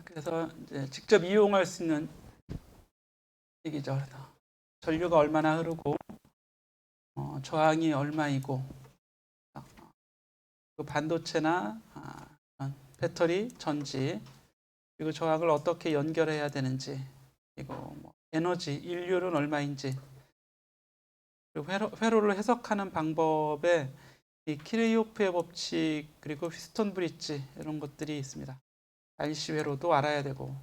그래서 이제 직접 이용할 수 있는 얘기죠. 전류가 얼마나 흐르고 저항이 얼마이고 그 반도체나 배터리, 전지 그리고 저항을 어떻게 연결해야 되는지 그리고 뭐 에너지, 인류는 얼마인지 그리고 회로를 해석하는 방법에 이 키레이호프의 법칙 그리고 휘스턴 브릿지 이런 것들이 있습니다. RC 회로도 알아야 되고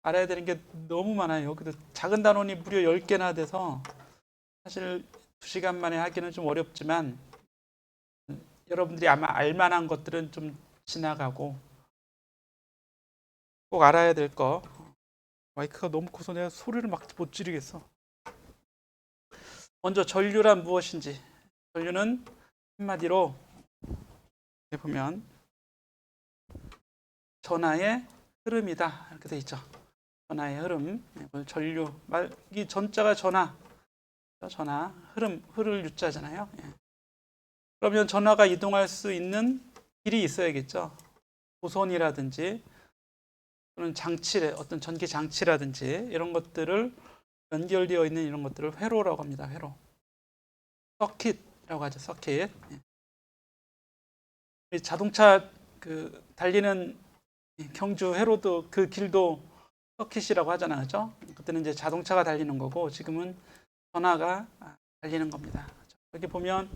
알아야 되는 게 너무 많아요. 근데 작은 단원이 무려 10개나 돼서 사실 2시간 만에 하기는 좀 어렵지만 여러분들이 아마 알만한 것들은 좀 지나가고 꼭 알아야 될 거. 마이크가 너무 커서 내가 소리를 막 못 지르겠어. 먼저 전류란 무엇인지. 전류는 한마디로 보면 전하의 흐름이다 이렇게 돼 있죠. 전하의 흐름. 전류 이 전자가 전하, 흐름, 흐를 유자잖아요. 그러면 전하가 이동할 수 있는 길이 있어야겠죠. 도선이라든지 또는 장치, 어떤 전기 장치라든지 이런 것들을 연결되어 있는 이런 것들을 회로라고 합니다. 회로. 서킷이라고 하죠. 서킷. 자동차 달리는 경주 회로도 그 길도 서킷이라고 하잖아요. 그죠? 그때는 이제 자동차가 달리는 거고 지금은 전하가 달리는 겁니다. 여기 보면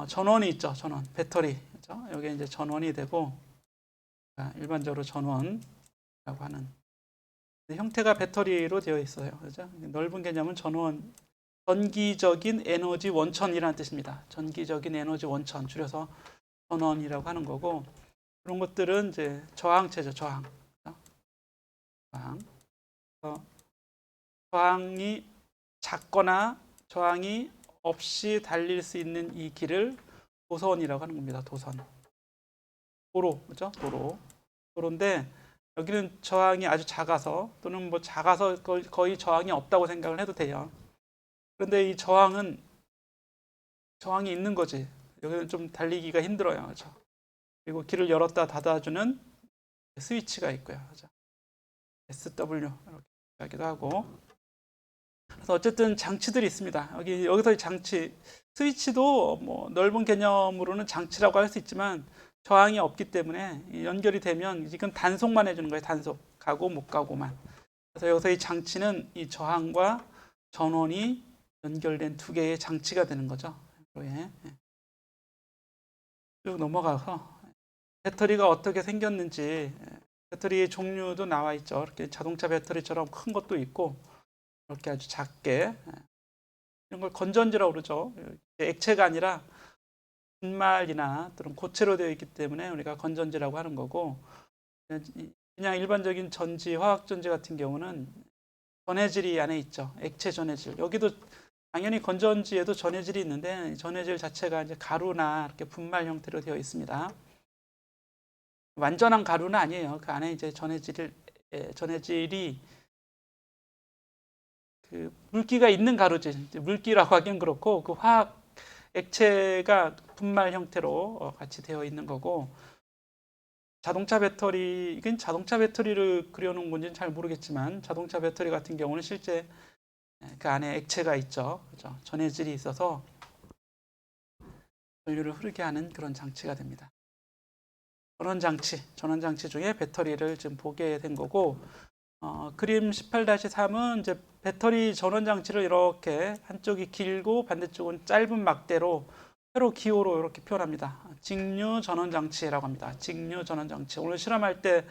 전원이 있죠. 전원, 배터리. 그죠? 여기 이제 전원이 되고 일반적으로 전원이라고 하는 형태가 배터리로 되어 있어요. 그죠? 넓은 개념은 전원, 전기적인 에너지 원천이라는 뜻입니다. 전기적인 에너지 원천, 줄여서 전원이라고 하는 거고, 그런 것들은 이제 저항체죠, 저항. 저항. 저항이 작거나 저항이 없이 달릴 수 있는 이 길을 도선이라고 하는 겁니다. 도선. 도로, 그죠? 도로인데, 여기는 저항이 아주 작아서 또는 뭐 작아서 거의 저항이 없다고 생각을 해도 돼요. 그런데 이 저항이 있는 거지. 여기는 좀 달리기가 힘들어요. 그렇죠? 그리고 길을 열었다 닫아주는 스위치가 있고요. 그렇죠? SW 이렇게 하기도 하고. 그래서 어쨌든 장치들이 있습니다. 여기서 장치 스위치도 뭐 넓은 개념으로는 장치라고 할 수 있지만 저항이 없기 때문에 연결이 되면 이건 단속만 해주는 거예요. 단속 가고 못 가고만. 그래서 여기서 이 장치는 이 저항과 전원이 연결된 두 개의 장치가 되는 거죠. 쭉 넘어가서 배터리가 어떻게 생겼는지 배터리의 종류도 나와 있죠. 이렇게 자동차 배터리처럼 큰 것도 있고 이렇게 아주 작게 이런 걸 건전지라고 그러죠. 액체가 아니라 분말이나 또는 고체로 되어 있기 때문에 우리가 건전지라고 하는 거고 그냥 일반적인 전지, 화학전지 같은 경우는 전해질이 안에 있죠. 액체 전해질. 여기도 당연히 건전지에도 전해질이 있는데 전해질 자체가 이제 가루나 이렇게 분말 형태로 되어 있습니다. 완전한 가루는 아니에요. 그 안에 이제 전해질이 그 물기가 있는 가루질. 물기라고 하기는 그렇고 그 화학 액체가 분말 형태로 같이 되어 있는 거고 자동차 배터리 이건 자동차 배터리를 그려놓은 건지는 잘 모르겠지만 자동차 배터리 같은 경우는 실제 그 안에 액체가 있죠. 그렇죠? 전해질이 있어서 전류를 흐르게 하는 그런 장치가 됩니다. 전원장치 중에 배터리를 지금 보게 된 거고 그림 18-3은 이제 배터리 전원장치를 이렇게 한쪽이 길고 반대쪽은 짧은 막대로 회로 기호로 이렇게 표현합니다. 직류 전원장치라고 합니다. 직류 전원장치. 오늘 실험할 때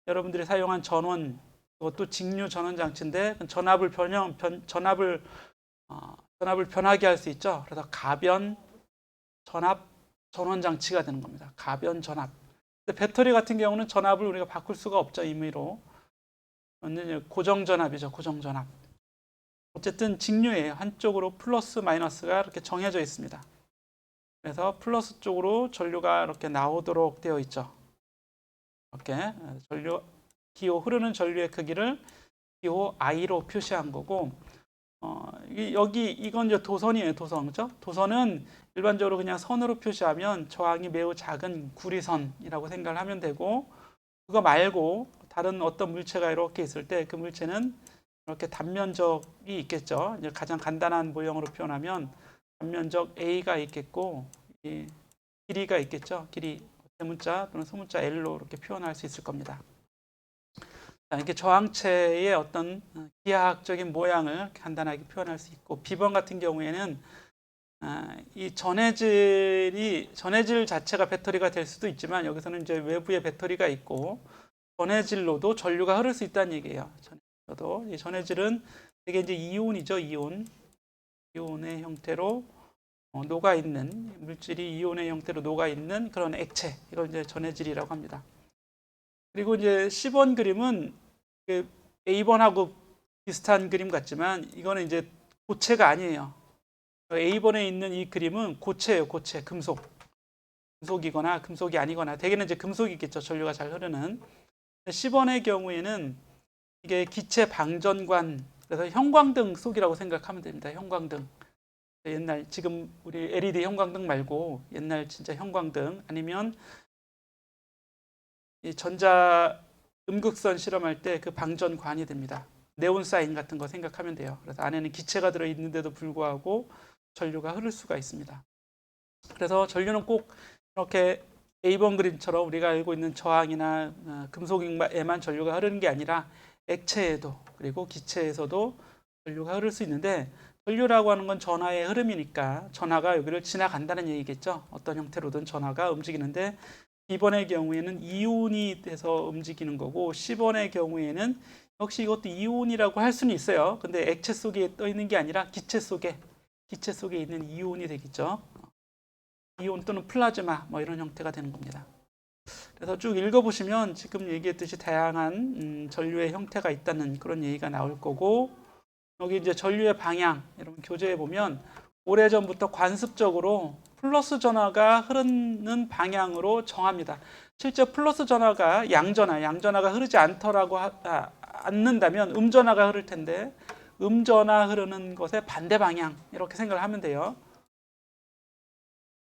여러분들이 사용한 전원 그것도 직류 전원장치인데 전압을 변하게 할 수 있죠. 그래서 가변 전압 전원장치가 되는 겁니다. 가변 전압. 근데 배터리 같은 경우는 전압을 우리가 바꿀 수가 없죠. 임의로. 완전히 고정전압이죠. 고정전압. 어쨌든 직류예요. 한쪽으로 플러스 마이너스가 이렇게 정해져 있습니다. 그래서 플러스 쪽으로 전류가 이렇게 나오도록 되어 있죠. 이렇게 기호 흐르는 전류의 크기를 기호 I로 표시한 거고 이건 이제 도선이에요. 도선. 그죠? 도선은 일반적으로 그냥 선으로 표시하면 저항이 매우 작은 구리선이라고 생각을 하면 되고 그거 말고 다른 어떤 물체가 이렇게 있을 때 그 물체는 이렇게 단면적이 있겠죠. 이제 가장 간단한 모형으로 표현하면 단면적 A가 있겠고 이 길이가 있겠죠. 길이 대문자 또는 소문자 L로 이렇게 표현할 수 있을 겁니다. 자, 이렇게 저항체의 어떤 기하학적인 모양을 간단하게 표현할 수 있고, 비번 같은 경우에는 이 전해질 자체가 배터리가 될 수도 있지만, 여기서는 이제 외부에 배터리가 있고 전해질로도 전류가 흐를 수 있다는 얘기예요. 전해질로도. 이 전해질은 이게 이제 이온이죠. 이온의 형태로 녹아 있는, 물질이 이온의 형태로 녹아 있는 그런 액체, 이걸 이제 전해질이라고 합니다. 그리고 이제 10번 그림은 A번하고 비슷한 그림 같지만 이거는 이제 고체가 아니에요. A번에 있는 이 그림은 고체예요. 고체, 금속이거나 금속이 아니거나, 대개는 이제 금속이겠죠. 전류가 잘 흐르는. 10번의 경우에는 이게 기체 방전관, 그래서 형광등 속이라고 생각하면 됩니다. 형광등. 옛날, 지금 우리 LED 형광등 말고 옛날 진짜 형광등, 아니면 이 전자 음극선 실험할 때 그 방전관이 됩니다. 네온 사인 같은 거 생각하면 돼요. 그래서 안에는 기체가 들어 있는데도 불구하고 전류가 흐를 수가 있습니다. 그래서 전류는 꼭 이렇게 A번 그림처럼 우리가 알고 있는 저항이나 금속에만 전류가 흐르는 게 아니라 액체에도, 그리고 기체에서도 전류가 흐를 수 있는데, 전류라고 하는 건 전하의 흐름이니까 전하가 여기를 지나간다는 얘기겠죠. 어떤 형태로든 전하가 움직이는데, B번의 경우에는 이온이 돼서 움직이는 거고, C번의 경우에는 역시 이것도 이온이라고 할 수는 있어요. 근데 액체 속에 떠 있는 게 아니라 기체 속에 있는 이온이 되겠죠. 이온 또는 플라즈마, 뭐 이런 형태가 되는 겁니다. 그래서 쭉 읽어보시면 지금 얘기했듯이 다양한 전류의 형태가 있다는 그런 얘기가 나올 거고, 여기 이제 전류의 방향, 여러분 교재에 보면 오래전부터 관습적으로 플러스 전하가 흐르는 방향으로 정합니다. 실제 플러스 전하가 양전하가 흐르지 않는다면 음전하가 흐를 텐데, 음전하 흐르는 것의 반대 방향, 이렇게 생각을 하면 돼요.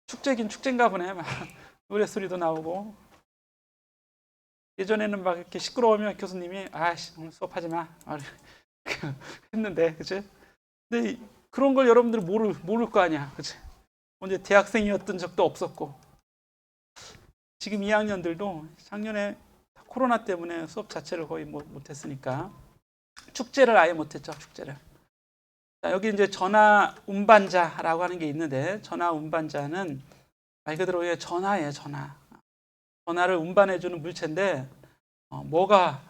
축제긴 축제인가 보네. 막 노래소리도 나오고. 예전에는 막 이렇게 시끄러우면 교수님이 아씨 오늘 수업하지 마 했는데, 그치? 근데 그런 걸 여러분들 모를 거 아니야, 그치? 언제 대학생이었던 적도 없었고, 지금 2학년들도 작년에 코로나 때문에 수업 자체를 거의 못했으니까 축제를 아예 못했죠. 축제를. 자, 여기 이제 전하 운반자라고 하는 게 있는데, 전하 운반자는 말 그대로 전하예요. 전하를 운반해주는 물체인데, 뭐가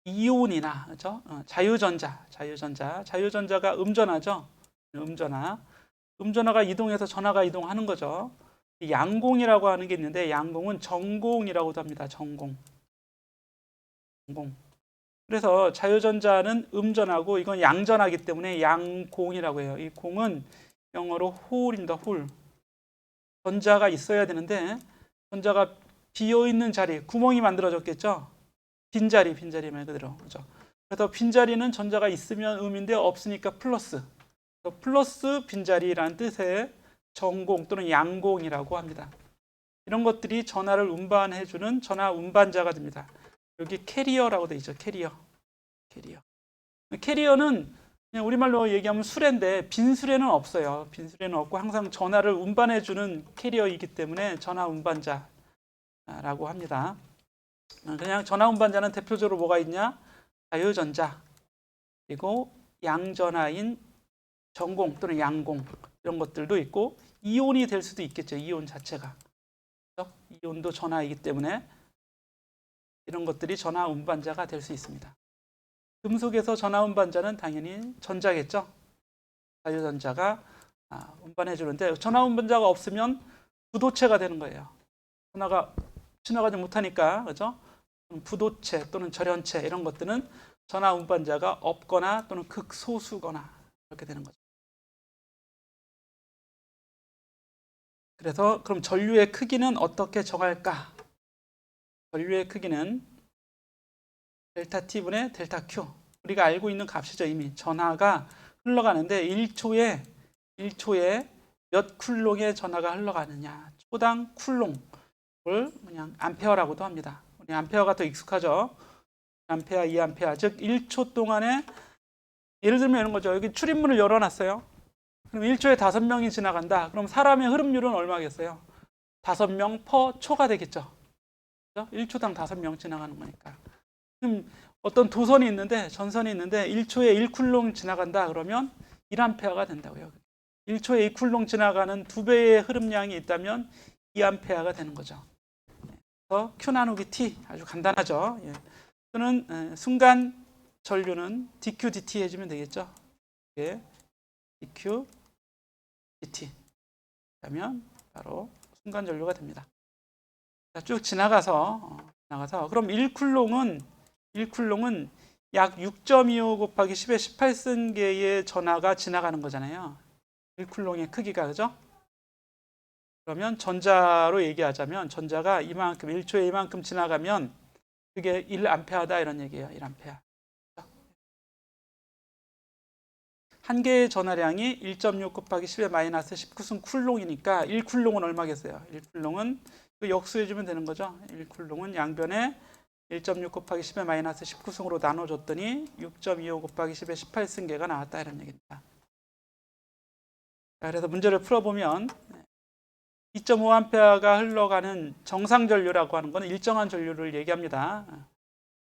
이온이나, 그렇죠? 자유전자가 음전하죠. 음전하가 이동해서 전하가 이동하는 거죠. 양공이라고 하는 게 있는데, 양공은 전공이라고도 합니다. 전공. 그래서 자유전자는 음전하고 이건 양전하기 때문에 양공이라고 해요. 이 공은 영어로 홀입니다. 홀. 전자가 있어야 되는데, 전자가 비어있는 자리, 구멍이 만들어졌겠죠. 빈자리 말 그대로. 그죠? 그래서 빈자리는 전자가 있으면 음인데 없으니까 플러스. 플러스 빈자리라는 뜻의 전공 또는 양공이라고 합니다. 이런 것들이 전하를 운반해주는 전하 운반자가 됩니다. 여기 캐리어라고 되어 있죠. 캐리어는 그냥 우리말로 얘기하면 수레인데, 빈수레는 없어요. 빈수레는 없고 항상 전하를 운반해주는 캐리어이기 때문에 전하 운반자라고 합니다. 그냥 전하 운반자는 대표적으로 뭐가 있냐? 자유전자, 그리고 양전하인 전공 또는 양공, 이런 것들도 있고, 이온이 될 수도 있겠죠. 이온 자체가. 이온도 전하이기 때문에 이런 것들이 전하 운반자가 될 수 있습니다. 금속에서 전하 운반자는 당연히 전자겠죠. 자유전자가 운반해 주는데, 전하 운반자가 없으면 부도체가 되는 거예요. 전하가 지나가지 못하니까, 그죠? 부도체 또는 절연체, 이런 것들은 전하 운반자가 없거나 또는 극소수거나 이렇게 되는 거죠. 그래서 그럼 전류의 크기는 어떻게 정할까? 전류의 크기는 델타 T분의 델타 Q. 우리가 알고 있는 값이죠. 이미 전하가 흘러가는데 1초에 몇 쿨롱의 전하가 흘러가느냐. 초당 쿨롱을 그냥 암페어라고도 합니다. 우리 암페어가 더 익숙하죠. 암페어, 2암페어. 즉 1초 동안에 예를 들면 이런 거죠. 여기 출입문을 열어놨어요. 그럼 1초에 5명이 지나간다. 그럼 사람의 흐름률은 얼마겠어요? 5명 퍼 초가 되겠죠. 그렇죠? 1초당 5명 지나가는 거니까. 그럼 어떤 도선이 있는데, 전선이 있는데 1초에 1쿨롱 지나간다 그러면 1암페어가 된다고요. 1초에 2쿨롱 지나가는 2배의 흐름량이 있다면 2암페어가 되는 거죠. 그래서 Q 나누기 T 아주 간단하죠. 예. 또는 순간 전류는 dQ dt 해주면 되겠죠. 예. dQ dt 하면 바로 순간 전류가 됩니다. 자, 쭉 지나가서 그럼 1쿨롱은 약 6.25 곱하기 10의 18승계의 전하가 지나가는 거잖아요. 1쿨롱의 크기가, 그죠? 그러면 전자로 얘기하자면 전자가 이만큼 1초에 이만큼 지나가면 그게 1암페어다 이런 얘기예요. 1암페어. 한 개의 전하량이 1.6 곱하기 10의 마이너스 19승 쿨롱이니까 1쿨롱은 얼마겠어요? 1쿨롱은 그 역수해주면 되는 거죠. 1쿨롱은 양변에 1.6 곱하기 10의 마이너스 19승으로 나눠줬더니 6.25 곱하기 10의 18승계가 나왔다 이런 얘기입니다. 자, 그래서 문제를 풀어보면 2.5A가 흘러가는 정상 전류라고 하는 것은 일정한 전류를 얘기합니다.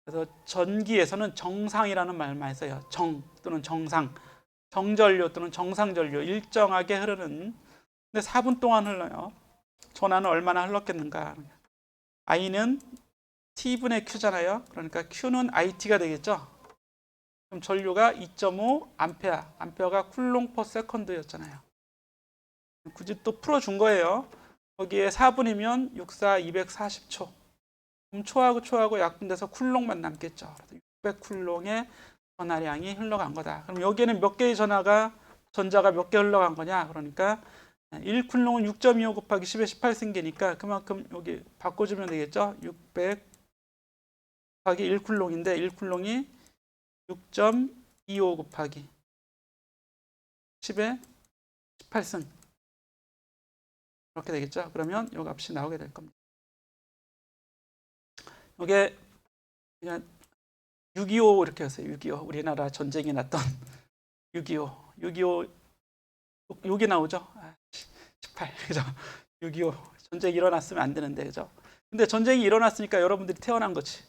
그래서 전기에서는 정상이라는 말 많이 써요. 정 또는 정상, 정전류 또는 정상전류, 일정하게 흐르는. 근데 4분 동안 흘러요. 전하는 얼마나 흘렀겠는가? I는 T분의 Q잖아요. 그러니까 Q는 IT가 되겠죠. 그럼 전류가 2.5A, 암페어가 쿨롱 퍼 세컨드였잖아요. 굳이 또 풀어준 거예요. 거기에 4분이면 6, 4, 240초. 그럼 초하고 약분돼서 쿨롱만 남겠죠. 600쿨롱의 전하량이 흘러간 거다. 그럼 여기에는 몇 개의 전자가 몇 개 흘러간 거냐? 그러니까 1쿨롱은 6.25 곱하기 10의 18승계니까 그만큼 여기 바꿔주면 되겠죠. 600 곱하기 1쿨롱인데 1쿨롱이 6.25 곱하기 10의 18승 이렇게 되겠죠. 그러면 이 값이 나오게 될 겁니다. 이게 그냥 6.25 이렇게 했어요. 6.25 우리나라 전쟁이 났던 6.25 여기 나오죠. 18 그죠? 6.25 전쟁이 일어났으면 안 되는데 그죠? 근데 전쟁이 일어났으니까 여러분들이 태어난 거지.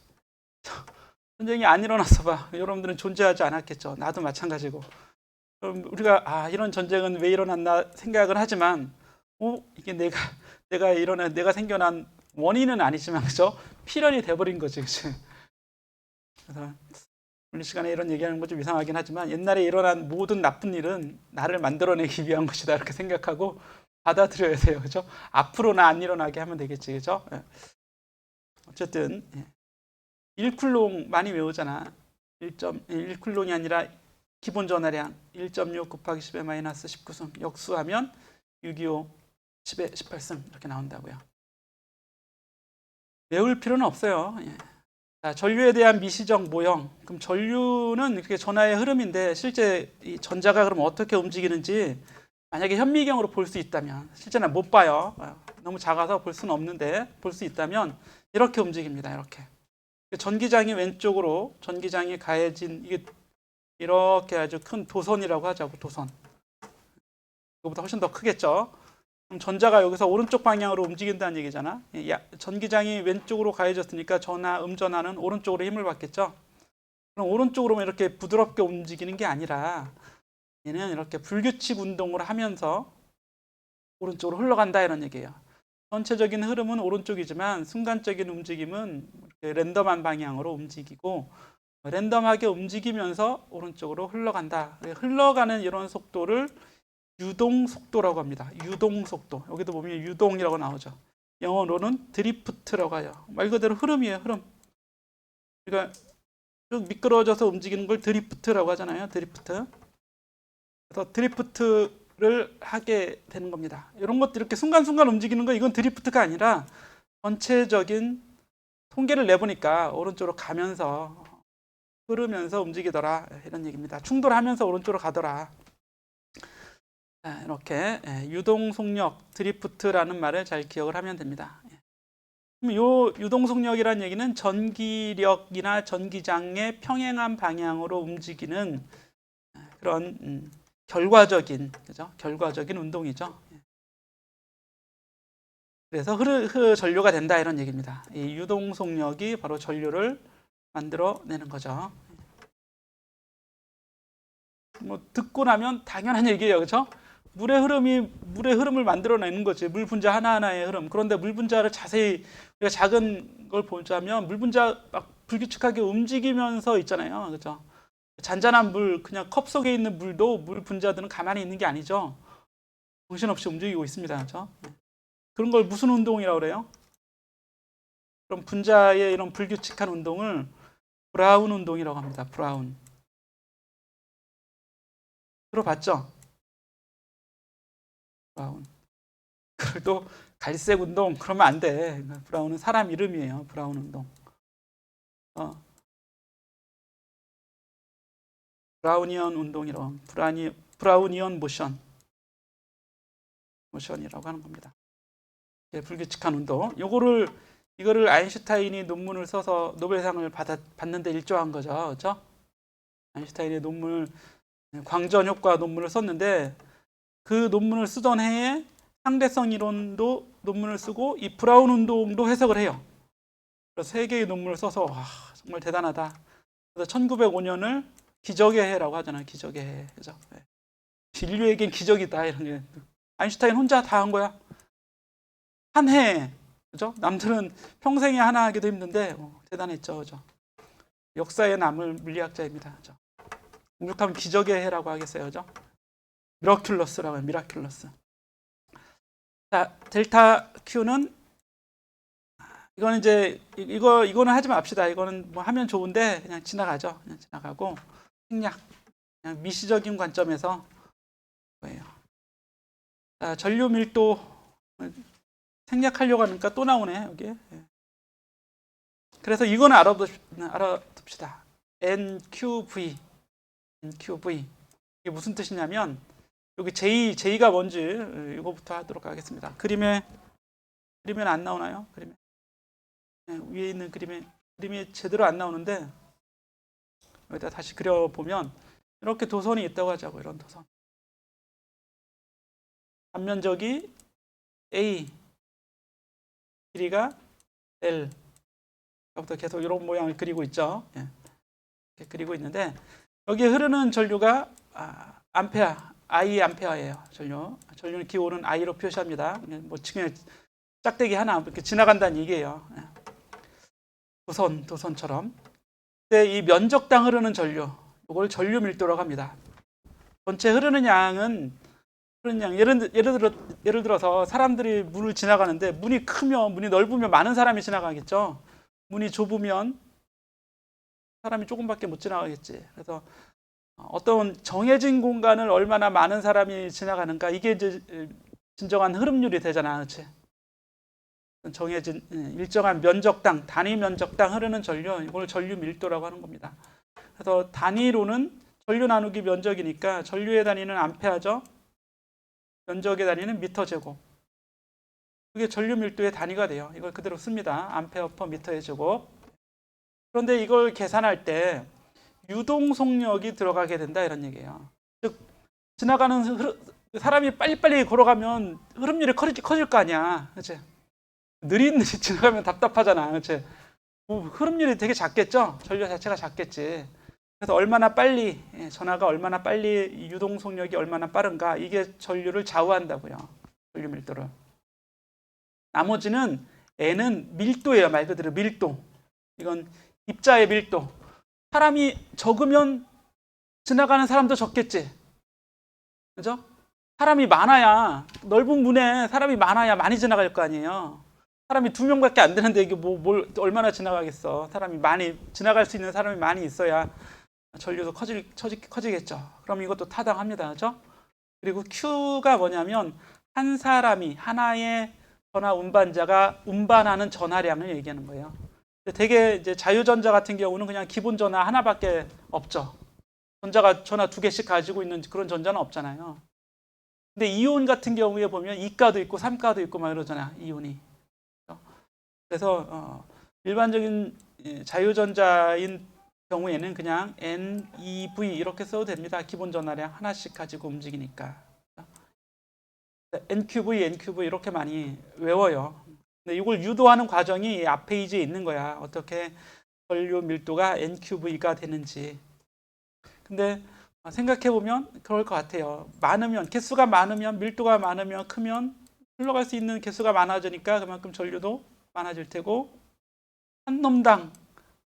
전쟁이 안 일어났어 봐. 여러분들은 존재하지 않았겠죠. 나도 마찬가지고. 그럼 우리가 이런 전쟁은 왜 일어났나 생각을 하지만 이게 내가 생겨난 원인은 아니지만 그죠? 필연이 돼버린 거지, 그죠? 그래서 오늘 시간에 이런 얘기하는 거 좀 이상하긴 하지만 옛날에 일어난 모든 나쁜 일은 나를 만들어내기 위한 것이다 이렇게 생각하고 받아들여야 돼요, 그죠? 앞으로는 안 일어나게 하면 되겠지, 그죠? 어쨌든 1쿨롱 많이 외우잖아. 1쿨롱이 아니라 기본 전하량 1.6 곱하기 10의 마이너스 19승 역수하면 625 10의 18승 이렇게 나온다고요. 외울 필요는 없어요. 자, 전류에 대한 미시적 모형. 그럼 전류는 이렇게 전하의 흐름인데 실제 이 전자가 그럼 어떻게 움직이는지 만약에 현미경으로 볼 수 있다면, 실제는 못 봐요. 너무 작아서 볼 수는 없는데 볼 수 있다면 이렇게 움직입니다. 이렇게. 전기장이 왼쪽으로 전기장이 가해진 이게 이렇게 아주 큰 도선이라고 하자고. 도선. 이거보다 훨씬 더 크겠죠. 그럼 전자가 여기서 오른쪽 방향으로 움직인다는 얘기잖아. 전기장이 왼쪽으로 가해졌으니까 음전하는 오른쪽으로 힘을 받겠죠. 그럼 오른쪽으로만 이렇게 부드럽게 움직이는 게 아니라 얘는 이렇게 불규칙 운동을 하면서 오른쪽으로 흘러간다 이런 얘기예요. 전체적인 흐름은 오른쪽이지만 순간적인 움직임은 이렇게 랜덤한 방향으로 움직이고 랜덤하게 움직이면서 오른쪽으로 흘러간다. 흘러가는 이런 속도를 유동 속도라고 합니다. 유동 속도. 여기도 보면 유동이라고 나오죠. 영어로는 드리프트라고 하죠. 말 그대로 흐름이에요. 흐름. 그러니까 쭉 미끄러져서 움직이는 걸 드리프트라고 하잖아요. 드리프트. 그래서 드리프트를 하게 되는 겁니다. 이런 것들 이렇게 순간순간 움직이는 거 이건 드리프트가 아니라 전체적인 통계를 내보니까 오른쪽으로 가면서 흐르면서 움직이더라 이런 얘기입니다. 충돌하면서 오른쪽으로 가더라. 이렇게 유동 속력 드리프트라는 말을 잘 기억을 하면 됩니다. 그럼 요 유동속력이라는 얘기는 전기력이나 전기장의 평행한 방향으로 움직이는 그런 결과적인, 그죠? 결과적인 운동이죠. 그래서 전류가 된다 이런 얘기입니다. 이 유동속력이 바로 전류를 만들어내는 거죠. 뭐 듣고 나면 당연한 얘기예요, 그렇죠? 물의 흐름을 만들어내는 거지. 물 분자 하나하나의 흐름. 그런데 물 분자를 자세히 우리가 작은 걸 보자면 물 분자 막 불규칙하게 움직이면서 있잖아요, 그렇죠? 잔잔한 물, 그냥 컵 속에 있는 물도 물 분자들은 가만히 있는 게 아니죠. 정신없이 움직이고 있습니다, 그렇죠? 그런 걸 무슨 운동이라고 그래요? 그럼 분자의 이런 불규칙한 운동을 브라운 운동이라고 합니다. 브라운. 들어봤죠? 브라운. 그걸 또 갈색 운동 그러면 안 돼. 브라운은 사람 이름이에요. 브라운 운동. 브라우니언 운동이라고 브라우니언 모션이라고 하는 겁니다. 불규칙한 운동. 이거를 아인슈타인이 논문을 써서 노벨상을 받는데 일조한 거죠. 그렇죠? 아인슈타인의 광전 효과 논문을 썼는데 그 논문을 쓰던 해에 상대성 이론도 논문을 쓰고 이 브라운 운동도 해석을 해요. 그래서 세 개의 논문을 써서 와, 정말 대단하다. 그래서 1905년을 기적의 해라고 하잖아요. 기적의 해. 그죠? 인류에겐 기적이다. 이런 게. 아인슈타인 혼자 다 한 거야. 한 해. 그죠? 남들은 평생에 하나 하기도 힘든데 대단했죠. 그죠? 역사에 남을 물리학자입니다. 그죠? 오죽하면 기적의 해라고 하겠어요. 그죠? 미라큘러스라고 해요. 미라큘러스. 자, 델타 Q는 이거는 이제 이거는 하지 맙시다. 이거는 뭐 하면 좋은데 그냥 지나가죠. 그냥 지나가고 생략, 그냥 미시적인 관점에서 뭐예요. 자, 전류 밀도 생략하려고 하니까 또 나오네 여기. 그래서 이거는 알아둡시다. NQV, NQV 이게 무슨 뜻이냐면 여기 J가 뭔지 이거부터 하도록 하겠습니다. 그림에 안 나오나요? 그림에 위에 있는 그림이 제대로 안 나오는데 여기다 다시 그려보면 이렇게 도선이 있다고 하자고. 이런 도선. 단면적이 A, 길이가 L. 부터 계속 이런 모양을 그리고 있죠. 이렇게 그리고 있는데 여기에 흐르는 전류가 I 암페어예요. 전류는 기호는 I로 표시합니다. 뭐 지금 짝대기 하나 이렇게 지나간다는 얘기예요. 도선처럼. 근데 이 면적당 흐르는 전류, 이걸 전류 밀도라고 합니다. 전체 흐르는 양은 예를 들어서 사람들이 문을 지나가는데 문이 넓으면 많은 사람이 지나가겠죠. 문이 좁으면 사람이 조금밖에 못 지나가겠지. 그래서 어떤 정해진 공간을 얼마나 많은 사람이 지나가는가, 이게 이제 진정한 흐름률이 되잖아, 그렇지? 정해진 일정한 면적당, 단위 면적당 흐르는 전류, 이걸 전류 밀도라고 하는 겁니다. 그래서 단위로는 전류 나누기 면적이니까 전류의 단위는 암페어죠. 면적의 단위는 미터 제곱. 그게 전류 밀도의 단위가 돼요. 이걸 그대로 씁니다. 암페어 퍼 미터의 제곱. 그런데 이걸 계산할 때 유동 속력이 들어가게 된다 이런 얘기예요. 즉 지나가는 사람이 빨리빨리 걸어가면 흐름률이 커질 거 아니야, 그렇지? 느릿느릿 지나가면 답답하잖아, 그렇지? 흐름률이 되게 작겠죠? 전류 자체가 작겠지. 그래서 전하가 얼마나 빨리 유동 속력이 얼마나 빠른가, 이게 전류를 좌우한다고요. 전류 밀도를. 나머지는 N은 밀도예요. 말 그대로 밀도. 이건 입자의 밀도. 사람이 적으면 지나가는 사람도 적겠지. 그죠? 사람이 많아야, 넓은 문에 사람이 많아야 많이 지나갈 거 아니에요. 사람이 2명밖에 안 되는데 이게 뭘 얼마나 지나가겠어. 지나갈 수 있는 사람이 많이 있어야 전류도 커지겠죠. 그럼 이것도 타당합니다. 그죠? 그리고 Q가 뭐냐면 한 사람이, 하나의 전하 운반자가 운반하는 전하량을 얘기하는 거예요. 되게 이제 자유전자 같은 경우는 그냥 기본 전하 하나밖에 없죠. 전하 2개씩 가지고 있는 그런 전자는 없잖아요. 근데 이온 같은 경우에 보면 2가도 있고 3가도 있고 막 이러잖아요. 이온이. 그래서 일반적인 자유전자인 경우에는 그냥 NEV 이렇게 써도 됩니다. 기본 전하량 하나씩 가지고 움직이니까. NQV, NQV 이렇게 많이 외워요. 근데 이걸 유도하는 과정이 앞 페이지에 있는 거야. 어떻게 전류 밀도가 NQV가 되는지. 근데 생각해 보면 그럴 것 같아요. 많으면, 개수가 많으면, 밀도가 많으면, 크면 흘러갈 수 있는 개수가 많아지니까 그만큼 전류도 많아질 테고, 한 놈당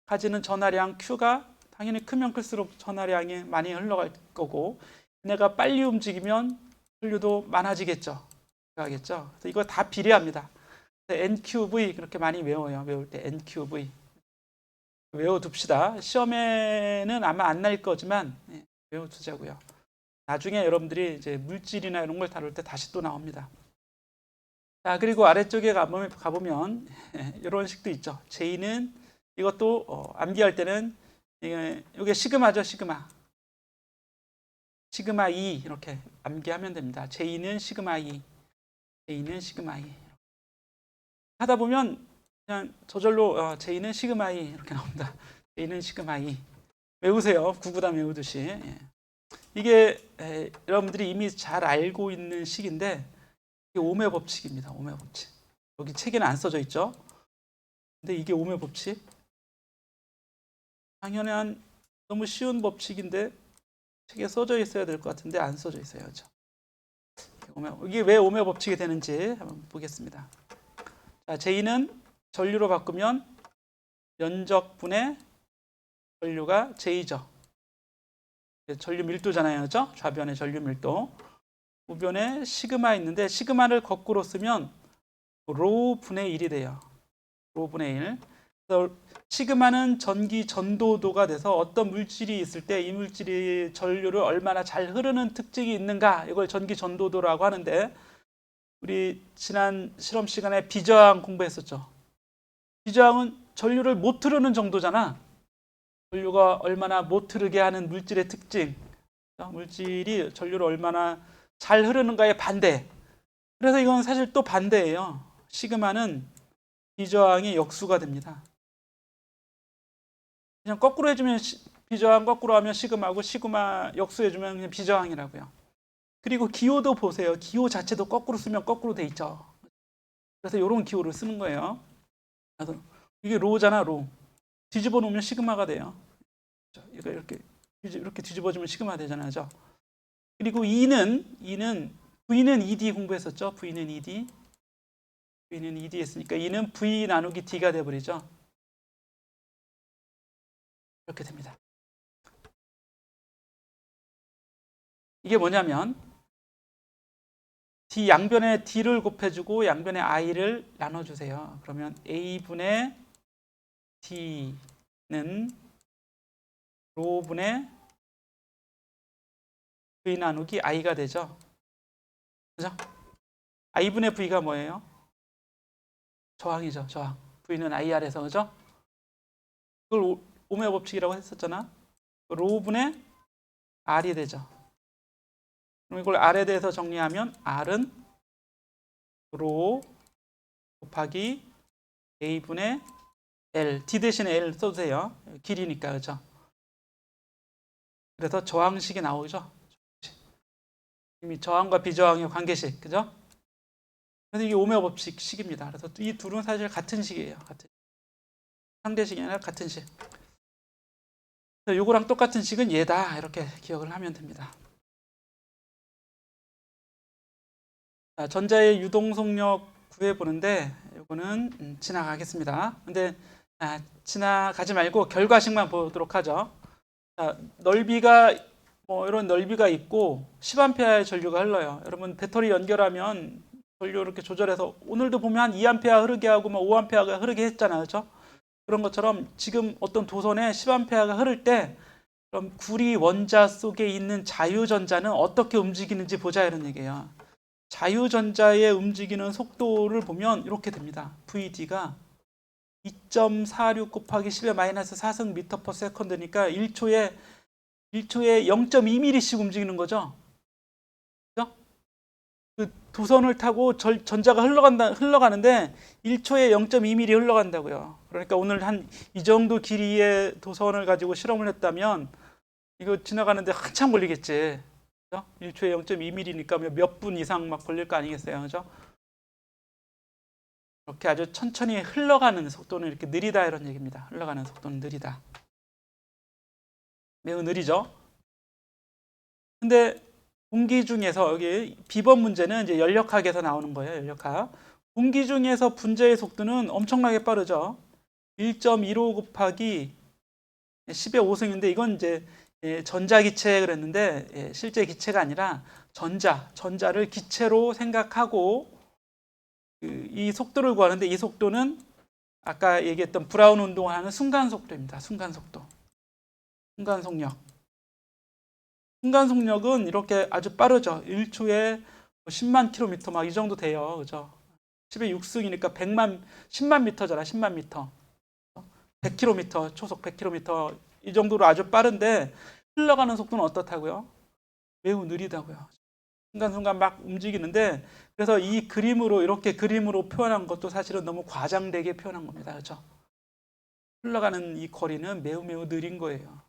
가지는 전하량 Q가 당연히 크면 클수록 전하량이 많이 흘러갈 거고, 얘네가 빨리 움직이면 전류도 많아지겠죠. 그래서 이거 다 비례합니다. NQV 그렇게 많이 외워요. 외울 때 NQV 외워둡시다. 시험에는 아마 안 날 거지만 외워두자고요. 나중에 여러분들이 이제 물질이나 이런 걸 다룰 때 다시 또 나옵니다. 자, 그리고 아래쪽에 가보면 이런 식도 있죠. J는 이것도 암기할 때는 이게 시그마죠, 시그마. 시그마 E 이렇게 암기하면 됩니다. J는 시그마 E, J는 시그마 E. 하다 보면 그냥 저절로 J는 시그마 E 이렇게 나옵니다. J는 시그마 E. 외우세요. 구구단 외우듯이. 이게 여러분들이 이미 잘 알고 있는 식인데 이게 오음의 법칙입니다. 오음의 법칙. 여기 책에는 안 써져 있죠. 근데 이게 오음의 법칙. 당연한 너무 쉬운 법칙인데 책에 써져 있어야 될 것 같은데 안 써져 있어요. 그렇죠? 이게 왜 오음의 법칙이 되는지 한번 보겠습니다. 자, J는 전류로 바꾸면 면적분의 전류가 J죠. 전류 밀도잖아요. 그렇죠? 좌변의 전류 밀도. 우변에 시그마 있는데 시그마를 거꾸로 쓰면 로 분의 1이 돼요. 로 분의 1. 그래서 시그마는 전기 전도도가 돼서 어떤 물질이 있을 때 이 물질이 전류를 얼마나 잘 흐르는 특징이 있는가, 이걸 전기 전도도라고 하는데, 우리 지난 실험 시간에 비저항 공부했었죠. 비저항은 전류를 못 흐르는 정도잖아. 전류가 얼마나 못 흐르게 하는 물질의 특징, 물질이 전류를 얼마나 잘 흐르는가의 반대. 그래서 이건 사실 또 반대예요. 시그마는 비저항의 역수가 됩니다. 그냥 거꾸로 해주면 비저항, 거꾸로 하면 시그마고, 시그마 역수해주면 그냥 비저항이라고요. 그리고 기호도 보세요. 기호 자체도 거꾸로 쓰면 거꾸로 돼 있죠. 그래서 이런 기호를 쓰는 거예요. 그래서 이게 로잖아, 로. 뒤집어 놓으면 시그마가 돼요. 이렇게 뒤집어주면 시그마 되잖아요. 그리고 V는 ED 공부했었죠. V는 ED 했으니까 E는 V 나누기 D가 돼버리죠. 이렇게 됩니다. 이게 뭐냐면 D 양변에 D를 곱해주고 양변에 I를 나눠주세요. 그러면 A분의 D는 로분의 V 나누기 I가 되죠. 그죠? I분의 V가 뭐예요? 저항이죠. 저항. V는 IR에서, 그죠? 그걸 오음의 법칙이라고 했었잖아. 로분의 R이 되죠. 그럼 이걸 R에 대해서 정리하면 R은 로 곱하기 A분의 L, D 대신에 L 써주세요. 길이니까, 그죠? 그래서 저항식이 나오죠. 이미 저항과 비저항의 관계식, 그죠? 그래서 이게 오음의 법칙 식입니다. 그래서 이 둘은 사실 같은 식이에요. 같은 상대식이 아니라 같은 식. 요거랑 똑같은 식은 얘다, 이렇게 기억을 하면 됩니다. 자, 전자의 유동속력 구해보는데 이거는 지나가겠습니다. 근데 지나가지 말고 결과식만 보도록 하죠. 자, 넓이가 이런 넓이가 있고 10A의 전류가 흘러요. 여러분 배터리 연결하면 전류 이렇게 조절해서 오늘도 보면 한 2A 흐르게 하고 5A가 흐르게 했잖아요. 그렇죠? 그런 것처럼 지금 어떤 도선에 10A가 흐를 때 그럼 구리 원자 속에 있는 자유전자는 어떻게 움직이는지 보자, 이런 얘기예요. 자유전자의 움직이는 속도를 보면 이렇게 됩니다. VD가 2.46 곱하기 10의 마이너스 4승 미터 퍼 세컨드니까 1초에 0.2mm씩 움직이는 거죠. 그죠? 그 도선을 타고 전자가 흘러가는데 1초에 0.2mm 흘러간다고요. 그러니까 오늘 한 이 정도 길이의 도선을 가지고 실험을 했다면 이거 지나가는데 한참 걸리겠지. 그죠? 1초에 0.2mm니까 몇 분 이상 막 걸릴 거 아니겠어요. 그죠? 이렇게 아주 천천히 흘러가는 속도는 이렇게 느리다 이런 얘기입니다. 흘러가는 속도는 느리다. 매우 느리죠. 근데 공기 중에서 여기 B번 문제는 이제 연력학에서 나오는 거예요. 연력학. 공기 중에서 분자의 속도는 엄청나게 빠르죠. 1.15 곱하기 10의 5승인데 이건 이제 전자기체 그랬는데 실제 기체가 아니라 전자를 기체로 생각하고 이 속도를 구하는데 이 속도는 아까 얘기했던 브라운 운동을 하는 순간 속도입니다. 순간 속도. 순간 속력. 순간 속력은 이렇게 아주 빠르죠. 1초에 10만 킬로미터 막 이 정도 돼요. 그죠? 10의 6승이니까 10만 미터잖아. 10만 미터. 100km, 초속 100km 이 정도로 아주 빠른데 흘러가는 속도는 어떻다고요? 매우 느리다고요. 순간순간 막 움직이는데 그래서 이 그림으로 이렇게 그림으로 표현한 것도 사실은 너무 과장되게 표현한 겁니다. 그렇죠? 흘러가는 이 거리는 매우 느린 거예요.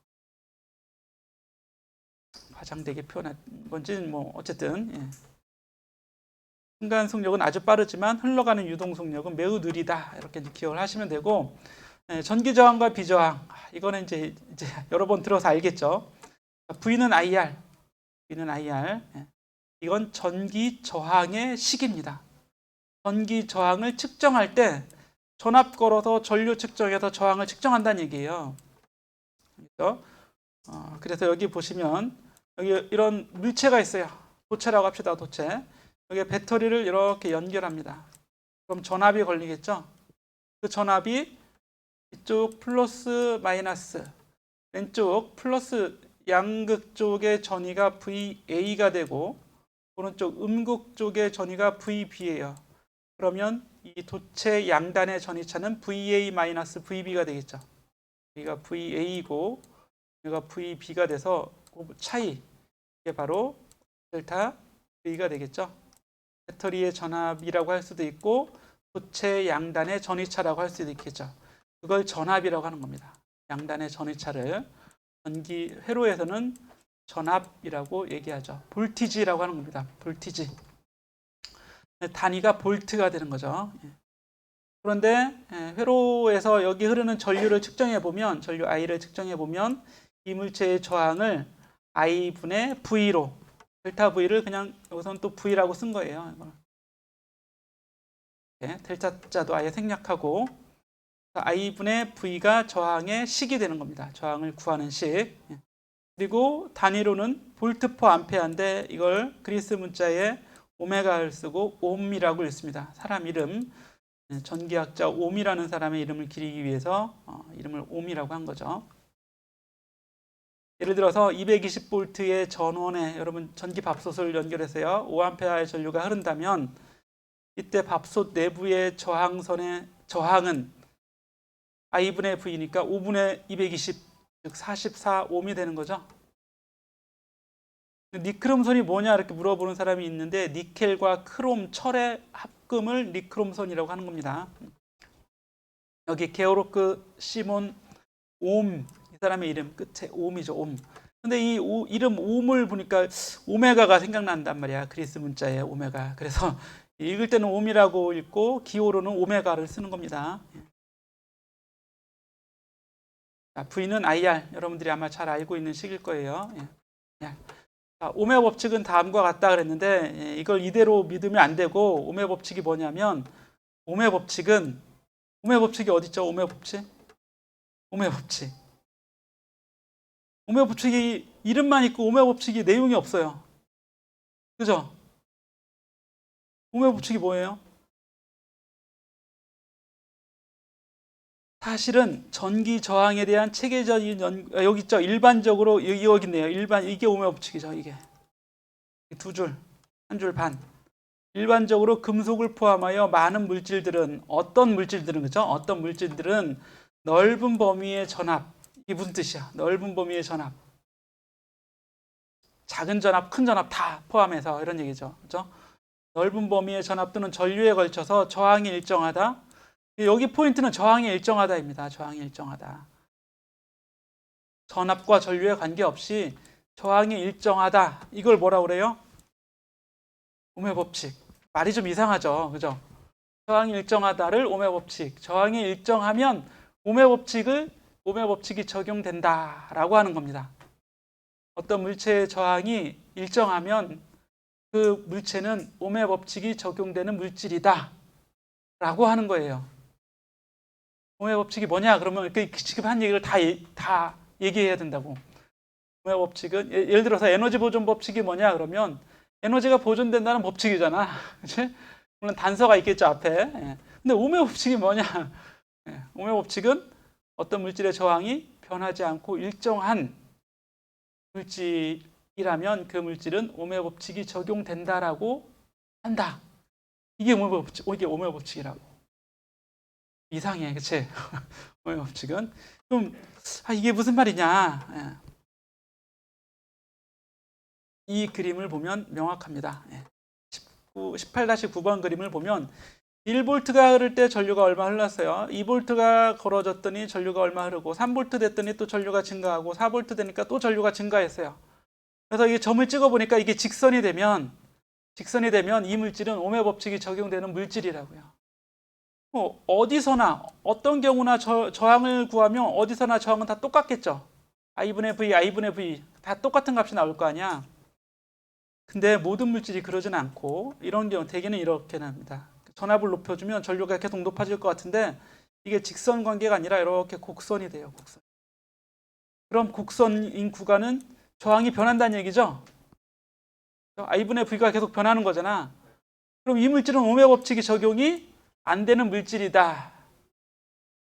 과장되게 표현한 건지는 뭐 어쨌든 순간 속력은 아주 빠르지만 흘러가는 유동 속력은 매우 느리다 이렇게 기억을 하시면 되고 전기 저항과 비저항 이거는 이제 여러 번 들어서 알겠죠. V는 IR, 이건 전기 저항의 식입니다. 전기 저항을 측정할 때 전압 걸어서 전류 측정해서 저항을 측정한다는 얘기예요. 그래서 여기 보시면 여기 이런 물체가 있어요. 도체라고 합시다. 도체. 여기 배터리를 이렇게 연결합니다. 그럼 전압이 걸리겠죠. 그 전압이 이쪽 플러스 마이너스 왼쪽 플러스 양극 쪽의 전위가 VA가 되고 오른쪽 음극 쪽의 전위가 VB예요. 그러면 이 도체 양단의 전위차는 VA-VB가 되겠죠. 여기가 VA이고 여기가 VB가 돼서 그 차이 이게 바로 델타 V가 되겠죠. 배터리의 전압이라고 할 수도 있고 도체 양단의 전위차라고 할 수도 있겠죠. 그걸 전압이라고 하는 겁니다. 양단의 전위차를 전기 회로에서는 전압이라고 얘기하죠. 볼티지라고 하는 겁니다. 볼티지. 단위가 볼트가 되는 거죠. 그런데 회로에서 여기 흐르는 전류를 측정해 보면 전류 I를 측정해 보면 이 물체의 저항을 I분의 V로 델타 V를 그냥 여기서는 또 V라고 쓴 거예요. 델타자도 아예 생략하고 I분의 V가 저항의 식이 되는 겁니다. 저항을 구하는 식. 그리고 단위로는 볼트 퍼 암페어인데 이걸 그리스 문자에 오메가를 쓰고 옴이라고 읽습니다. 사람 이름, 전기학자 옴이라는 사람의 이름을 기리기 위해서 이름을 옴이라고 한 거죠. 예를 들어서 220볼트의 전원에 여러분 전기 밥솥을 연결해서요 5A의 전류가 흐른다면 이때 밥솥 내부의 저항선의 저항은 I분의 V니까 5분의 220, 즉 44옴이 되는 거죠. 니크롬선이 뭐냐 이렇게 물어보는 사람이 있는데 니켈과 크롬, 철의 합금을 니크롬선이라고 하는 겁니다. 여기 게오르크 시몬 옴, 이 사람의 이름 끝에 옴이죠. 옴. 근데 이 이름 옴을 보니까 오메가가 생각난단 말이야. 그리스 문자에 오메가. 그래서 읽을 때는 옴이라고 읽고 기호로는 오메가를 쓰는 겁니다. V는 IR, 여러분들이 아마 잘 알고 있는 식일 거예요. 오메 법칙은 다음과 같다 그랬는데 이걸 이대로 믿으면 안 되고 오메 법칙이 뭐냐면 오메 법칙이 어디 있죠? 오메 법칙이 이름만 있고 오메 법칙이 내용이 없어요. 그죠? 오메 법칙이 뭐예요? 사실은 전기 저항에 대한 체계적인 여기 있죠. 일반적으로 여기 있네요. 이게 오메 법칙이죠. 이게 두 줄, 한 줄 반. 일반적으로 금속을 포함하여 많은 물질들은 그죠? 어떤 물질들은 넓은 범위의 전압. 이게 무슨 뜻이야? 넓은 범위의 전압. 작은 전압, 큰 전압 다 포함해서 이런 얘기죠. 그죠? 넓은 범위의 전압 또는 전류에 걸쳐서 저항이 일정하다. 여기 포인트는 저항이 일정하다입니다. 저항이 일정하다. 전압과 전류에 관계없이 저항이 일정하다. 이걸 뭐라 그래요? 오음의 법칙. 말이 좀 이상하죠. 그죠? 저항이 일정하다를 오음의 법칙. 저항이 일정하면 오음의 법칙이 적용된다라고 하는 겁니다. 어떤 물체의 저항이 일정하면 그 물체는 오음의 법칙이 적용되는 물질이다 라고 하는 거예요. 오음의 법칙이 뭐냐? 그러면 지금 한 얘기를 다 얘기해야 된다고. 오음의 법칙은 예를 들어서 에너지 보존 법칙이 뭐냐? 그러면 에너지가 보존된다는 법칙이잖아. 그치? 물론 단서가 있겠죠, 앞에. 근데 오음의 법칙이 뭐냐? 오음의 법칙은 어떤 물질의 저항이 변하지 않고 일정한 물질이라면 그 물질은 오음의 법칙이 적용된다라고 한다. 이게 오음의 법칙이라고. 이상해, 그치? 오음의 법칙은. 그럼, 이게 무슨 말이냐? 이 그림을 보면 명확합니다. 18-9번 그림을 보면 1볼트가 흐를 때 전류가 얼마 흘렀어요. 2볼트가 걸어졌더니 전류가 얼마 흐르고 3볼트 됐더니 또 전류가 증가하고 4볼트 되니까 또 전류가 증가했어요. 그래서 이게 점을 찍어 보니까 이게 직선이 되면 이 물질은 오음의 법칙이 적용되는 물질이라고요. 어디서나 어떤 경우나 저항을 구하면 어디서나 저항은 다 똑같겠죠. I분의 V 다 똑같은 값이 나올 거 아니야. 근데 모든 물질이 그러진 않고 이런 경우 대개는 이렇게 납니다. 전압을 높여주면 전류가 계속 높아질 것 같은데 이게 직선 관계가 아니라 이렇게 곡선이 돼요. 곡선. 그럼 곡선인 구간은 저항이 변한다는 얘기죠. I분의 V가 계속 변하는 거잖아. 그럼 이 물질은 오음의 법칙이 적용이 안 되는 물질이다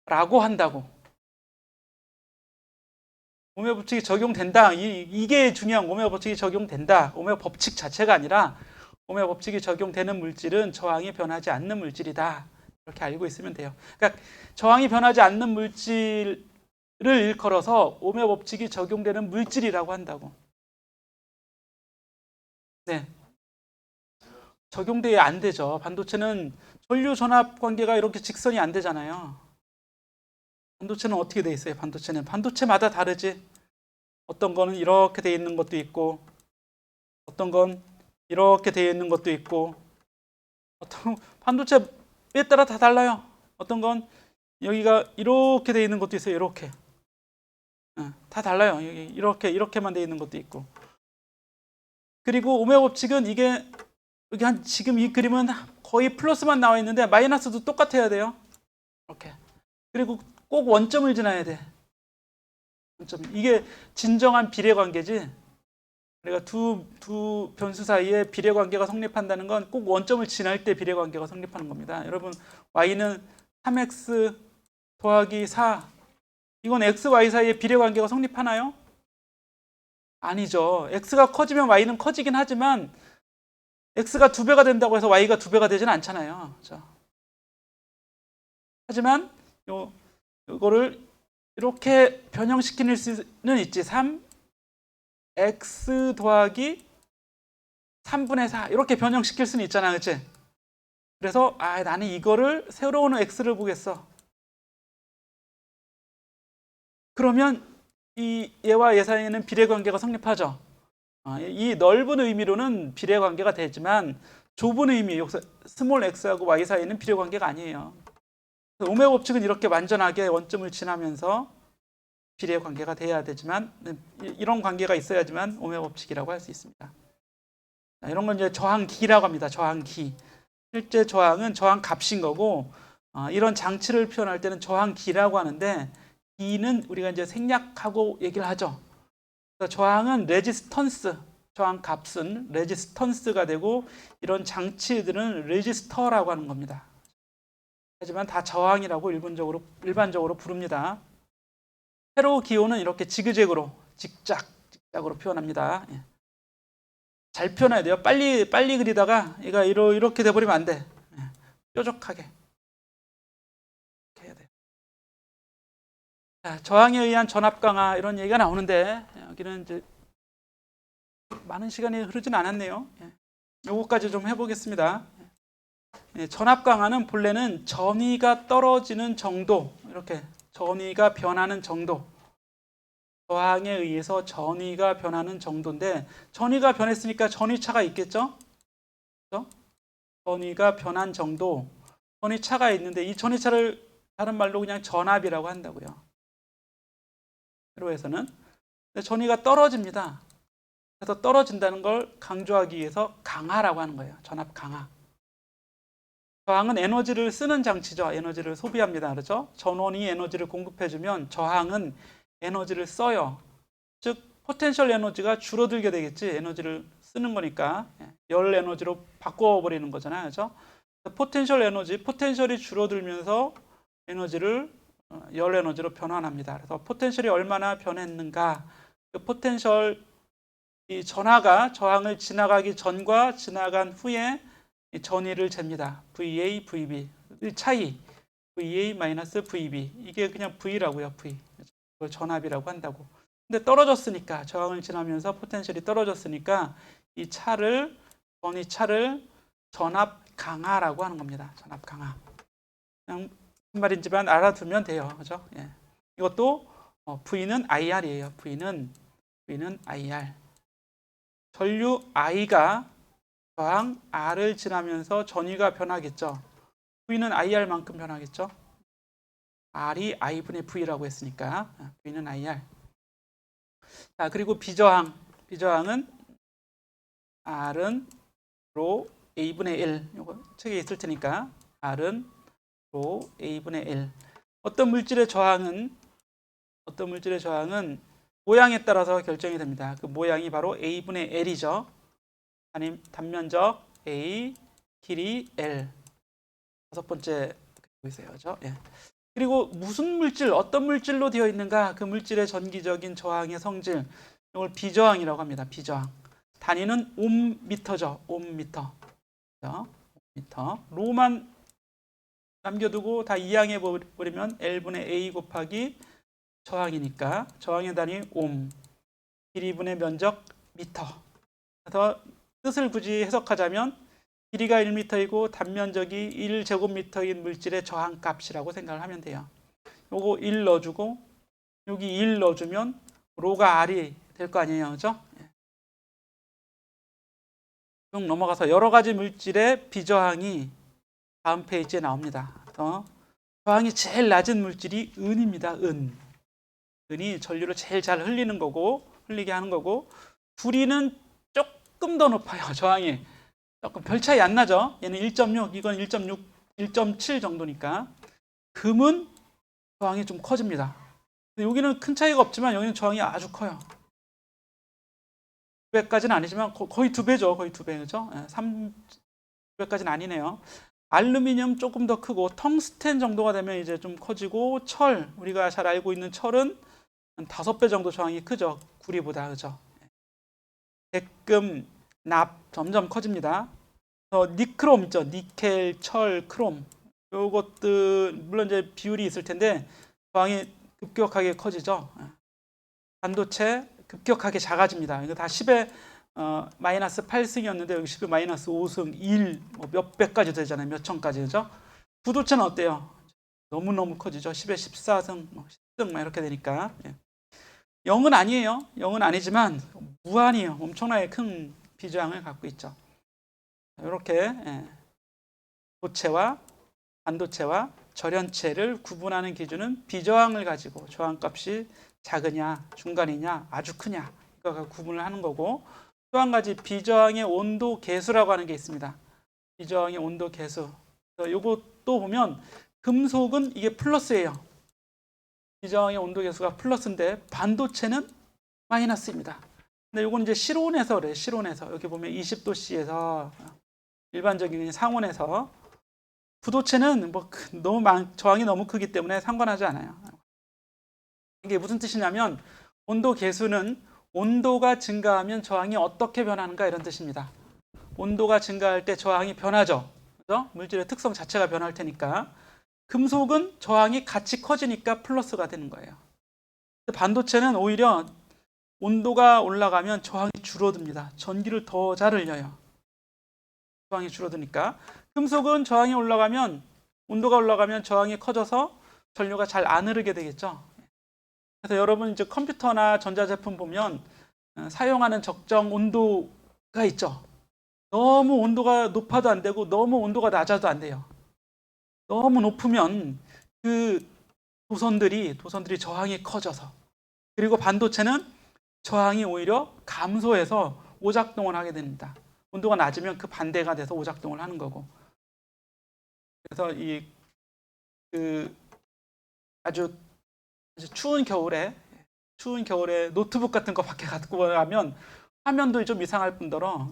라고 한다고. 오음의 법칙이 적용된다. 이게 중요한 오음의 법칙이 적용된다. 오음의 법칙 자체가 아니라 오음의 법칙이 적용되는 물질은 저항이 변하지 않는 물질이다. 이렇게 알고 있으면 돼요. 그러니까 저항이 변하지 않는 물질을 일컬어서 오음의 법칙이 적용되는 물질이라고 한다고. 네. 적용돼야 안 되죠. 반도체는 전류 전압 관계가 이렇게 직선이 안 되잖아요. 반도체는 어떻게 돼 있어요? 반도체마다 다르지. 어떤 거는 이렇게 돼 있는 것도 있고 어떤 건 이렇게 되어 있는 것도 있고 어떤 반도체에 따라 다 달라요. 어떤 건 여기가 이렇게 되어 있는 것도 있어요. 이렇게 다 달라요. 여기 이렇게만 되어 있는 것도 있고. 그리고 오음의 법칙은 이게 여기 지금 이 그림은 거의 플러스만 나와 있는데 마이너스도 똑같아야 돼요. 이렇게. 그리고 꼭 원점을 지나야 돼. 원점. 이게 진정한 비례 관계지. 우리가 두 변수 사이에 비례 관계가 성립한다는 건 꼭 원점을 지날 때 비례 관계가 성립하는 겁니다. 여러분, y는 3x 더하기 4. 이건 x, y 사이에 비례 관계가 성립하나요? 아니죠. x가 커지면 y는 커지긴 하지만 x가 2배가 된다고 해서 y가 2배가 되지는 않잖아요. 그렇죠? 하지만 이거를 이렇게 변형시킬 수는 있지. 3x 더하기 3분의 4 이렇게 변형시킬 수는 있잖아. 그치? 그래서 나는 이거를 새로운 x를 보겠어. 그러면 이 얘와 얘 사이에는 비례관계가 성립하죠. 이 넓은 의미로는 비례관계가 되지만 좁은 의미, 여기서 스몰 x하고 y 사이에는 비례관계가 아니에요. 오음의 법칙은 이렇게 완전하게 원점을 지나면서 비례관계가 돼야 되지만 이런 관계가 있어야지만 오음의 법칙이라고 할 수 있습니다. 이런 건 이제 저항기라고 합니다. 저항기. 실제 저항은 저항 값인 거고 이런 장치를 표현할 때는 저항기라고 하는데 기는 우리가 이제 생략하고 얘기를 하죠. 그래서 저항은 레지스턴스, 저항 값은 레지스턴스가 되고 이런 장치들은 레지스터라고 하는 겁니다. 하지만 다 저항이라고 일반적으로 부릅니다. 세로 기호는 이렇게 지그재그로 직작으로 표현합니다. 잘 표현해야 돼요. 빨리 그리다가 얘가 이렇게 돼버리면 안 돼. 뾰족하게 이렇게 해야 돼요. 자, 저항에 의한 전압 강화 이런 얘기가 나오는데 여기는 이제 많은 시간이 흐르진 않았네요. 요거까지 좀 해보겠습니다. 예, 전압 강하는 본래는 전위가 떨어지는 정도, 이렇게 전위가 변하는 정도, 저항에 의해서 전위가 변하는 정도인데, 전위가 변했으니까 전위차가 있겠죠? 그렇죠? 전위가 변한 정도, 전위차가 있는데 이 전위차를 다른 말로 그냥 전압이라고 한다고요. 회로에서는. 근데 전위가 떨어집니다. 그래서 떨어진다는 걸 강조하기 위해서 강하라고 하는 거예요. 전압 강하. 저항은 에너지를 쓰는 장치죠. 에너지를 소비합니다. 그렇죠? 전원이 에너지를 공급해주면 저항은 에너지를 써요. 즉 포텐셜 에너지가 줄어들게 되겠지. 에너지를 쓰는 거니까 열 에너지로 바꿔버리는 거잖아요. 그렇죠? 포텐셜 에너지, 포텐셜이 줄어들면서 에너지를 열 에너지로 변환합니다. 그래서 포텐셜이 얼마나 변했는가, 그 포텐셜 이 전하가 저항을 지나가기 전과 지나간 후에 전위를 잽니다. VA, VB. 이 차이. VA-VB. 이게 그냥 V라고요. V. 그걸 전압이라고 한다고. 근데 떨어졌으니까, 저항을 지나면서 포텐셜이 떨어졌으니까 이 차를, 전위 차를 전압 강하라고 하는 겁니다. 전압 강하. 그냥 무슨 말인지만 알아두면 돼요. 그죠? 예. 이것도 V는 IR이에요. V는 IR. 전류 I가 저항 R을 지나면서 전위가 변하겠죠. V는 IR만큼 변하겠죠. R이 I분의 V라고 했으니까 V는 IR. 자, 그리고 비저항. 비저항은 R은 로 A분의 1. 이거 책에 있을 테니까 R은 로 A분의 1. 어떤 물질의 저항은 모양에 따라서 결정이 됩니다. 그 모양이 바로 A분의 L이죠. 아니면 단면적 A, 길이 L. 다섯 번째 보이세요, 그렇죠? 예. 그리고 무슨 물질, 어떤 물질로 되어 있는가, 그 물질의 전기적인 저항의 성질, 이걸 비저항이라고 합니다. 비저항. 단위는 옴미터죠. 옴미터. 옴미터. 로만 남겨두고 다 이항해 버리면 L분의 A 곱하기 저항이니까 저항의 단위 옴, 길이분의 면적 미터. 그래서 뜻을 굳이 해석하자면 길이가 1m이고 단면적이 1제곱미터인 물질의 저항값이라고 생각을 하면 돼요. 요거 1 넣어주고 여기 1 넣어주면 로가 R이 될 거 아니에요. 그죠? 쭉 넘어가서 여러 가지 물질의 비저항이 다음 페이지에 나옵니다. 저항이 제일 낮은 물질이 은입니다. 은이 전류를 제일 잘 흘리게 하는 거고, 구리는 조금 더 높아요. 저항이 조금 별 차이 안 나죠. 얘는 1.6, 이건 1.6, 1.7 정도니까. 금은 저항이 좀 커집니다. 여기는 큰 차이가 없지만 여기는 저항이 아주 커요. 2배까지는 아니지만 거의 2배죠. 거의 2배. 그죠? 3배까지는 아니네요. 알루미늄 조금 더 크고 텅스텐 정도가 되면 이제 좀 커지고, 철, 우리가 잘 알고 있는 철은 한 5배 정도 저항이 크죠. 구리보다. 그죠? 백금, 납 점점 커집니다. 니크롬 있죠. 니켈, 철, 크롬. 요것들 물론 이제 비율이 있을 텐데 저항이 급격하게 커지죠. 반도체 급격하게 작아집니다. 이거 다 10의 마이너스 8승이었는데 여기 10의 마이너스 5승, 1, 몇 배까지 되잖아요. 몇 천까지. 그죠? 구도체는 어때요? 너무너무 커지죠. 10의 14승, 10승 막 이렇게 되니까. 0은 아니에요. 0은 아니지만 무한히요. 엄청나게 큰 비저항을 갖고 있죠. 이렇게 도체와 반도체와 절연체를 구분하는 기준은 비저항을 가지고 저항값이 작으냐, 중간이냐, 아주 크냐 이거 구분을 하는 거고, 또 한 가지 비저항의 온도 계수라고 하는 게 있습니다. 비저항의 온도 계수. 이것도 보면 금속은 이게 플러스예요. 비저항의 온도 계수가 플러스인데 반도체는 마이너스입니다. 근데 이건 이제 실온에서 그래. 실온에서 여기 보면 20도씨에서 일반적인 상온에서, 부도체는 뭐 저항이 너무 크기 때문에 상관하지 않아요. 이게 무슨 뜻이냐면 온도 계수는 온도가 증가하면 저항이 어떻게 변하는가 이런 뜻입니다. 온도가 증가할 때 저항이 변하죠. 그죠? 물질의 특성 자체가 변할 테니까. 금속은 저항이 같이 커지니까 플러스가 되는 거예요. 반도체는 오히려 온도가 올라가면 저항이 줄어듭니다. 전기를 더 잘 흘려요. 저항이 줄어드니까. 금속은 저항이 올라가면, 온도가 올라가면 저항이 커져서 전류가 잘 안 흐르게 되겠죠. 그래서 여러분 이제 컴퓨터나 전자제품 보면 사용하는 적정 온도가 있죠. 너무 온도가 높아도 안 되고 너무 온도가 낮아도 안 돼요. 너무 높으면 그 도선들이 저항이 커져서, 그리고 반도체는 저항이 오히려 감소해서 오작동을 하게 됩니다. 온도가 낮으면 그 반대가 돼서 오작동을 하는 거고. 그래서 아주 추운 겨울에 노트북 같은 거 밖에 갖고 가면 화면도 좀 이상할 뿐더러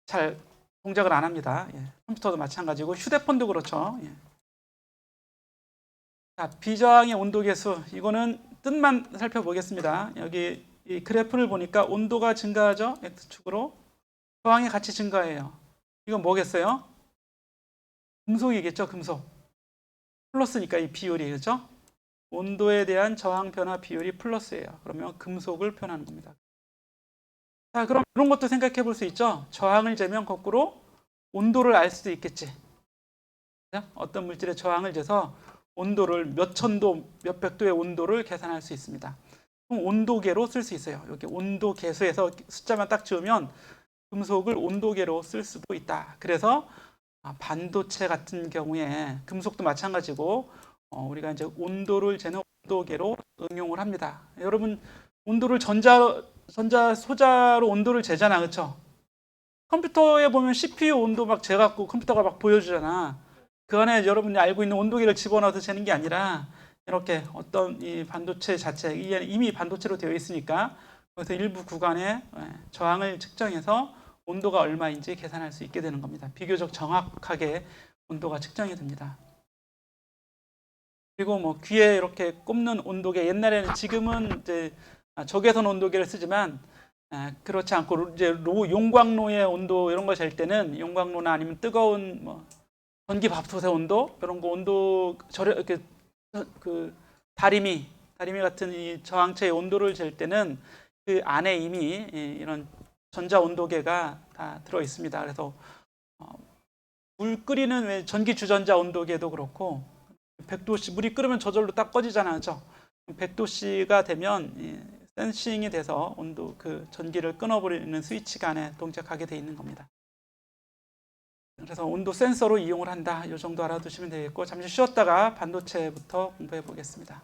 잘 동작을 안 합니다. 컴퓨터도 마찬가지고 휴대폰도 그렇죠. 자, 비저항의 온도 계수, 이거는 뜻만 살펴보겠습니다. 여기 이 그래프를 보니까 온도가 증가하죠. X축으로. 저항이 같이 증가해요. 이건 뭐겠어요? 금속이겠죠. 금속. 플러스니까 이 비율이, 그렇죠? 온도에 대한 저항 변화 비율이 플러스예요. 그러면 금속을 표현하는 겁니다. 자, 그럼 이런 것도 생각해 볼 수 있죠. 저항을 재면 거꾸로 온도를 알 수도 있겠지. 어떤 물질의 저항을 재서 온도를 몇 천도, 몇 백도의 온도를 계산할 수 있습니다. 그럼 온도계로 쓸 수 있어요. 이렇게 온도계수에서 숫자만 딱 지우면 금속을 온도계로 쓸 수도 있다. 그래서 반도체 같은 경우에 금속도 마찬가지고 우리가 이제 온도를 재는 온도계로 응용을 합니다. 여러분 온도를 소자로 온도를 재잖아, 그렇죠? 컴퓨터에 보면 CPU 온도 막 재갖고 컴퓨터가 막 보여주잖아. 그 안에 여러분이 알고 있는 온도계를 집어넣어서 재는 게 아니라 이렇게 어떤 이 반도체 자체, 이미 반도체로 되어 있으니까 그래서 일부 구간에 저항을 측정해서 온도가 얼마인지 계산할 수 있게 되는 겁니다. 비교적 정확하게 온도가 측정이 됩니다. 그리고 뭐 귀에 이렇게 꼽는 온도계, 옛날에는, 지금은 이제 적외선 온도계를 쓰지만 그렇지 않고 이제 용광로의 온도 이런 거 잴 때는 용광로나 아니면 뜨거운 뭐 전기밥솥의 온도 이런 거 온도 이렇게 그 다리미 같은 이 저항체의 온도를 잴 때는 그 안에 이미 이런 전자 온도계가 다 들어 있습니다. 그래서 물 끓이는 왜 전기 주전자 온도계도 그렇고 100도씨 물이 끓으면 저절로 딱 꺼지잖아요, 그렇죠? 100도씨가 되면 센싱이 돼서 온도 그 전기를 끊어버리는 스위치가 안에 동작하게 돼 있는 겁니다. 그래서 온도 센서로 이용을 한다. 이 정도 알아두시면 되겠고, 잠시 쉬었다가 반도체부터 공부해 보겠습니다.